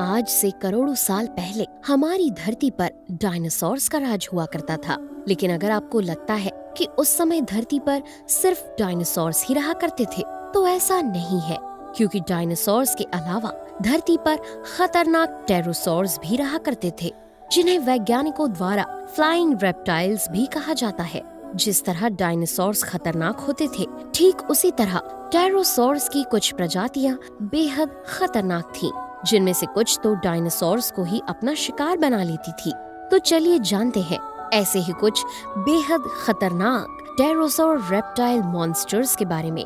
आज से करोड़ों साल पहले हमारी धरती पर डायनासोर्स का राज हुआ करता था। लेकिन अगर आपको लगता है कि उस समय धरती पर सिर्फ डायनासोर्स ही रहा करते थे, तो ऐसा नहीं है, क्योंकि डायनासोर्स के अलावा धरती पर खतरनाक टेरोसॉर्स भी रहा करते थे, जिन्हें वैज्ञानिकों द्वारा फ्लाइंग रेप्टाइल्स भी कहा जाता है। जिस तरह डायनासोर्स खतरनाक होते थे, ठीक उसी तरह टेरोसॉर्स की कुछ प्रजातियां बेहद खतरनाक थीं, जिनमें से कुछ तो डायनासोर्स को ही अपना शिकार बना लेती थी। तो चलिए जानते हैं ऐसे ही कुछ बेहद खतरनाक टेरोसॉर रेप्टाइल मॉन्स्टर्स के बारे में।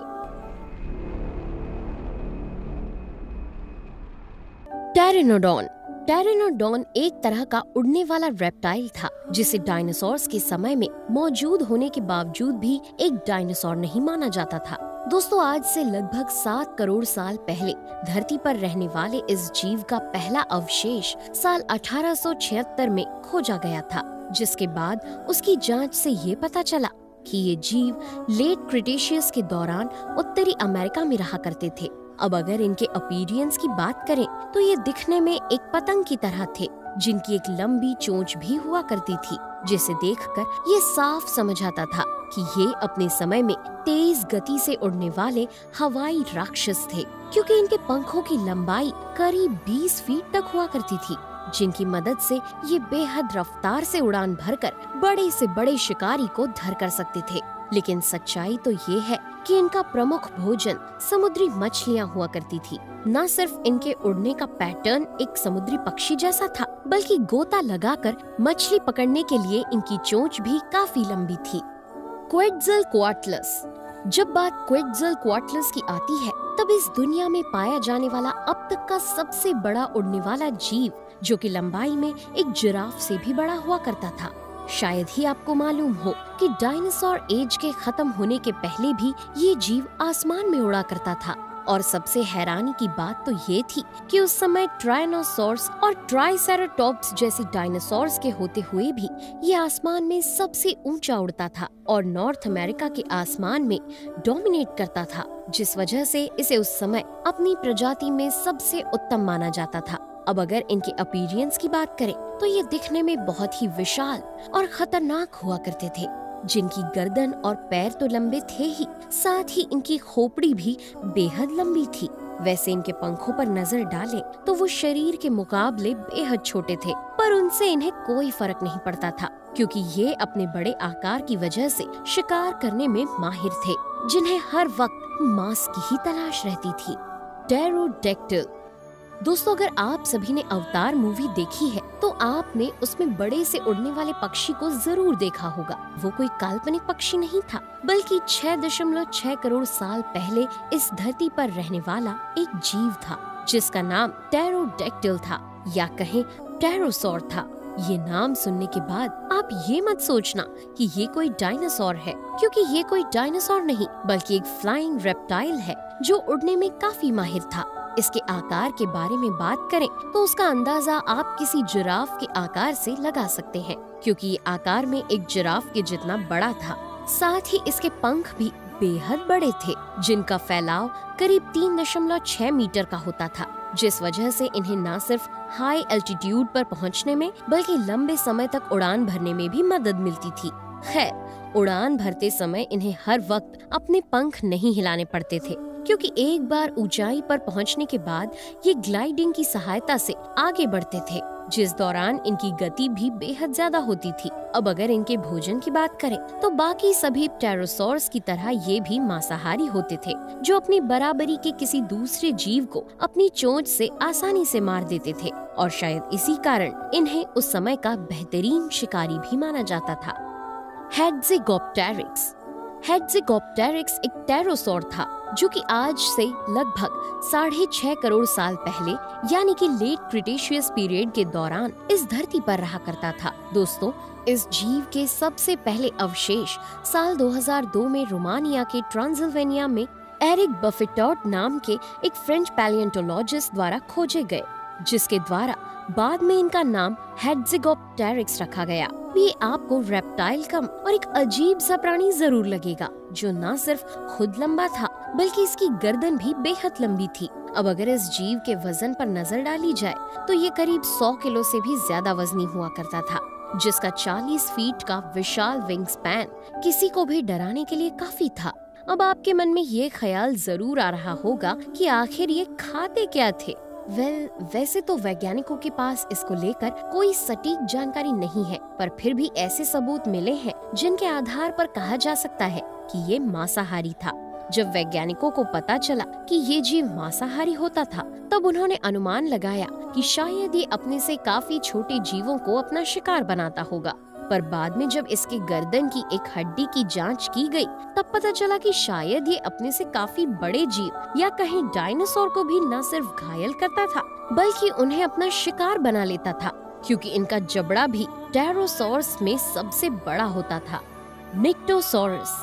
टेरिनोडॉन। टेरिनोडॉन एक तरह का उड़ने वाला रेप्टाइल था, जिसे डायनासोर्स के समय में मौजूद होने के बावजूद भी एक डायनासोर नहीं माना जाता था। दोस्तों, आज से लगभग 7 करोड़ साल पहले धरती पर रहने वाले इस जीव का पहला अवशेष साल 1876 में खोजा गया था, जिसके बाद उसकी जांच से ये पता चला कि ये जीव लेट क्रिटेशियस के दौरान उत्तरी अमेरिका में रहा करते थे। अब अगर इनके अपीयरेंस की बात करें तो ये दिखने में एक पतंग की तरह थे, जिनकी एक लंबी चोंच भी हुआ करती थी, जिसे देखकर ये साफ समझ आता था कि ये अपने समय में तेज गति से उड़ने वाले हवाई राक्षस थे, क्योंकि इनके पंखों की लंबाई करीब 20 फीट तक हुआ करती थी, जिनकी मदद से ये बेहद रफ्तार से उड़ान भरकर बड़े से बड़े शिकारी को धर कर सकते थे। लेकिन सच्चाई तो ये है कि इनका प्रमुख भोजन समुद्री मछलियाँ हुआ करती थी। न सिर्फ इनके उड़ने का पैटर्न एक समुद्री पक्षी जैसा था, बल्कि गोता लगाकर मछली पकड़ने के लिए इनकी चोंच भी काफी लंबी थी। क्वेट्ज़लकोअट्लस। जब बात क्वेट्ज़लकोअट्लस की आती है, तब इस दुनिया में पाया जाने वाला अब तक का सबसे बड़ा उड़ने वाला जीव, जो कि लंबाई में एक जिराफ से भी बड़ा हुआ करता था। शायद ही आपको मालूम हो कि डायनासोर एज के खत्म होने के पहले भी ये जीव आसमान में उड़ा करता था। और सबसे हैरानी की बात तो ये थी कि उस समय ट्रायनोसॉर्स और ट्राइसेराटॉप्स जैसे डायनासोर्स के होते हुए भी ये आसमान में सबसे ऊंचा उड़ता था और नॉर्थ अमेरिका के आसमान में डोमिनेट करता था, जिस वजह से इसे उस समय अपनी प्रजाति में सबसे उत्तम माना जाता था। अब अगर इनके अपीयरेंस की बात करें तो ये दिखने में बहुत ही विशाल और खतरनाक हुआ करते थे, जिनकी गर्दन और पैर तो लंबे थे ही, साथ ही इनकी खोपड़ी भी बेहद लंबी थी। वैसे इनके पंखों पर नजर डालें तो वो शरीर के मुकाबले बेहद छोटे थे, पर उनसे इन्हें कोई फर्क नहीं पड़ता था, क्योंकि ये अपने बड़े आकार की वजह से शिकार करने में माहिर थे, जिन्हें हर वक्त मांस की ही तलाश रहती थी। टेरोडेक्टिल। दोस्तों, अगर आप सभी ने अवतार मूवी देखी है तो आपने उसमें बड़े से उड़ने वाले पक्षी को जरूर देखा होगा। वो कोई काल्पनिक पक्षी नहीं था, बल्कि 6.6 करोड़ साल पहले इस धरती पर रहने वाला एक जीव था, जिसका नाम टेरोडेक्टिल था, या कहें टेरोसॉर था। ये नाम सुनने के बाद आप ये मत सोचना कि ये कोई डायनासोर है, क्योंकि ये कोई डायनासोर नहीं, बल्कि एक फ्लाइंग रेप्टाइल है जो उड़ने में काफी माहिर था। इसके आकार के बारे में बात करें तो उसका अंदाजा आप किसी जिराफ के आकार से लगा सकते हैं, क्योंकि ये आकार में एक जिराफ के जितना बड़ा था। साथ ही इसके पंख भी बेहद बड़े थे, जिनका फैलाव करीब 3.6 मीटर का होता था, जिस वजह से इन्हें न सिर्फ हाई एल्टीट्यूड पर पहुंचने में, बल्कि लंबे समय तक उड़ान भरने में भी मदद मिलती थी। खैर, उड़ान भरते समय इन्हें हर वक्त अपने पंख नहीं हिलाने पड़ते थे, क्योंकि एक बार ऊंचाई पर पहुंचने के बाद ये ग्लाइडिंग की सहायता से आगे बढ़ते थे, जिस दौरान इनकी गति भी बेहद ज्यादा होती थी। अब अगर इनके भोजन की बात करें तो बाकी सभी टेरोसॉर्स की तरह ये भी मांसाहारी होते थे, जो अपनी बराबरी के किसी दूसरे जीव को अपनी चोंच से आसानी से मार देते थे, और शायद इसी कारण इन्हें उस समय का बेहतरीन शिकारी भी माना जाता था। हेक्सेगोप्टेरिक्स। हेक्सेगोप्टेरिक्स एक टेरोसॉर था, जो कि आज से लगभग 6.5 करोड़ साल पहले, यानी कि लेट क्रिटेशियस पीरियड के दौरान इस धरती पर रहा करता था। दोस्तों, इस जीव के सबसे पहले अवशेष साल 2002 में रोमानिया के ट्रांसिल्वेनिया में एरिक बफेटॉट नाम के एक फ्रेंच पैलियोंटोलॉजिस्ट द्वारा खोजे गए, जिसके द्वारा बाद में इनका नाम हेक्सेगोप्टेरिक्स रखा गया। ये आपको रेप्टाइल कम और एक अजीब सा प्राणी जरूर लगेगा, जो न सिर्फ खुद लंबा था, बल्कि इसकी गर्दन भी बेहद लंबी थी। अब अगर इस जीव के वजन पर नजर डाली जाए तो ये करीब 100 किलो से भी ज्यादा वजनी हुआ करता था, जिसका 40 फीट का विशाल विंग स्पैन किसी को भी डराने के लिए काफी था। अब आपके मन में ये ख्याल जरूर आ रहा होगा कि आखिर ये खाते क्या थे। वैसे तो वैज्ञानिकों के पास इसको लेकर कोई सटीक जानकारी नहीं है, पर फिर भी ऐसे सबूत मिले हैं जिनके आधार पर कहा जा सकता है कि ये मांसाहारी था। जब वैज्ञानिकों को पता चला कि ये जीव मांसाहारी होता था, तब उन्होंने अनुमान लगाया कि शायद ये अपने से काफी छोटे जीवों को अपना शिकार बनाता होगा। पर बाद में जब इसके गर्दन की एक हड्डी की जांच की गई, तब पता चला कि शायद ये अपने से काफी बड़े जीव या कहीं डायनासोर को भी न सिर्फ घायल करता था, बल्कि उन्हें अपना शिकार बना लेता था, क्योंकि इनका जबड़ा भी प्टेरोसॉरस में सबसे बड़ा होता था। निक्टोसॉरस।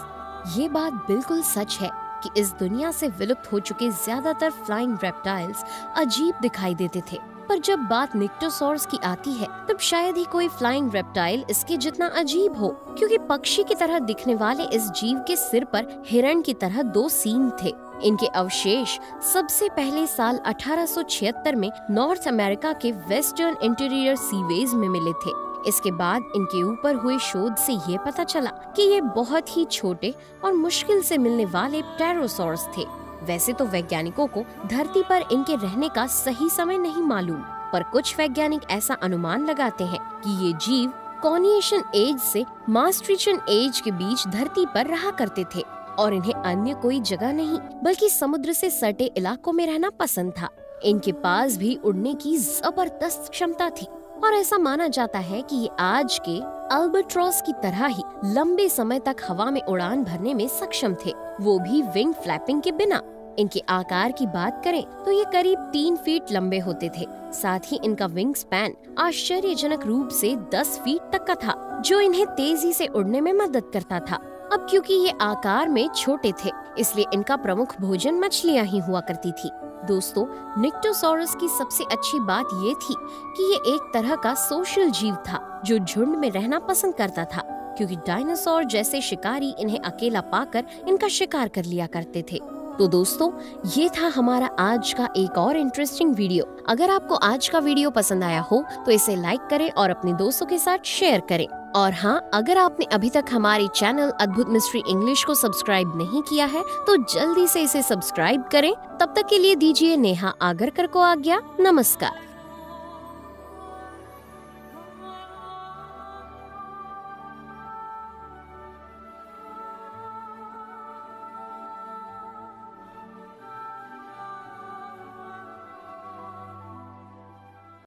ये बात बिल्कुल सच है कि इस दुनिया से विलुप्त हो चुके ज्यादातर फ्लाइंग रेप्टाइल्स अजीब दिखाई देते थे, पर जब बात निक्टोसॉरस की आती है तब शायद ही कोई फ्लाइंग रेप्टाइल इसके जितना अजीब हो, क्योंकि पक्षी की तरह दिखने वाले इस जीव के सिर पर हिरण की तरह 2 सींग थे। इनके अवशेष सबसे पहले साल 1876 में नॉर्थ अमेरिका के वेस्टर्न इंटीरियर सीवेज में मिले थे। इसके बाद इनके ऊपर हुए शोध से ये पता चला कि ये बहुत ही छोटे और मुश्किल से मिलने वाले प्टेरोसॉरस थे। वैसे तो वैज्ञानिकों को धरती पर इनके रहने का सही समय नहीं मालूम, पर कुछ वैज्ञानिक ऐसा अनुमान लगाते हैं कि ये जीव कॉर्निएशन एज से मास्ट्रिचन एज के बीच धरती पर रहा करते थे और इन्हें अन्य कोई जगह नहीं बल्कि समुद्र से सटे इलाकों में रहना पसंद था। इनके पास भी उड़ने की जबरदस्त क्षमता थी और ऐसा माना जाता है कि ये आज के अल्बाट्रॉस की तरह ही लंबे समय तक हवा में उड़ान भरने में सक्षम थे, वो भी विंग फ्लैपिंग के बिना। इनके आकार की बात करें तो ये करीब 3 फीट लंबे होते थे। साथ ही इनका विंग स्पैन आश्चर्यजनक रूप से 10 फीट तक का था, जो इन्हें तेजी से उड़ने में मदद करता था। अब क्योंकि ये आकार में छोटे थे, इसलिए इनका प्रमुख भोजन मछलियां ही हुआ करती थी। दोस्तों, निक्टोसॉरस की सबसे अच्छी बात ये थी कि ये एक तरह का सोशल जीव था जो झुंड में रहना पसंद करता था, क्योंकि डायनासोर जैसे शिकारी इन्हें अकेला पाकर इनका शिकार कर लिया करते थे। तो दोस्तों, ये था हमारा आज का एक और इंटरेस्टिंग वीडियो। अगर आपको आज का वीडियो पसंद आया हो तो इसे लाइक करें और अपने दोस्तों के साथ शेयर करें। और हाँ, अगर आपने अभी तक हमारे चैनल अद्भुत मिस्ट्री इंग्लिश को सब्सक्राइब नहीं किया है तो जल्दी से इसे सब्सक्राइब करें। तब तक के लिए दीजिए नेहा आगरकर को आज्ञा। नमस्कार।